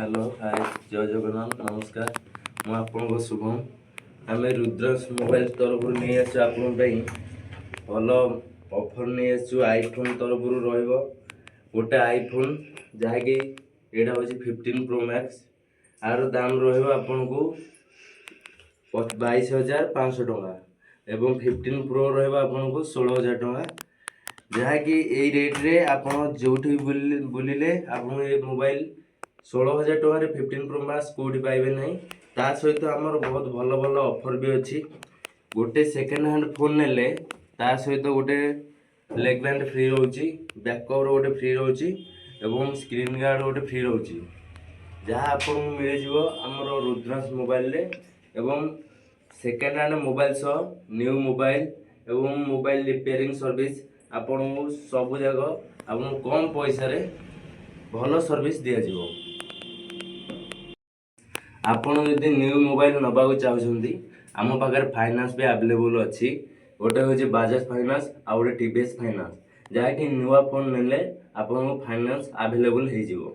Hello hi जय जगन्नाथ नमस्कार मु आपन शुभम आम रुद्राक्ष मोबाइल तरफ नहीं आसु आपण भल ऑफर नहीं आसु आईफोन तरफ रोटे आईफोन जहाँकि यहाँ हूँ 15 प्रो मैक्स आर दाम रन को 22,500 टଙ୍କା एवं 15 प्रो रन को 16,000 टଙ୍କା जहाँकि यही रेट्रे आपड़ जो बुलिले आप मोबाइल 16,000 टकर 15 प्रो मैक्स कौटी पाइबे ना ता सहित आमर बहुत भल भल ऑफर भी अच्छी गोटे सेकेंड हैंड फोन नेले ता सहित गोटे लेग बैंड फ्री रोची बैकअप गोटे फ्री रोची एवं स्क्रीन गार्ड गोटे फ्री रोची जहाँ आपको मिल जाव आमर रुद्राक्ष मोबाइल रे एवं सेकेंड हैंड मोबाइल सह न्यू मोबाइल एवं मोबाइल रिपेयरिंग सर्विस आपन सब जगह आपन कम पैसा रे भल सर्विस दिया जिवो। आपन यदि न्यू मोबाइल नबाक चाहते आम पाखे फाइनान्स भी आवेलेबल अच्छी गोटे हूँ बाजाज फाइनान्स आ गोटे टीवीएस फाइनान्स जहाँकि नुआ फोन नेले आपन फाइनान्स आवेलेबल हो।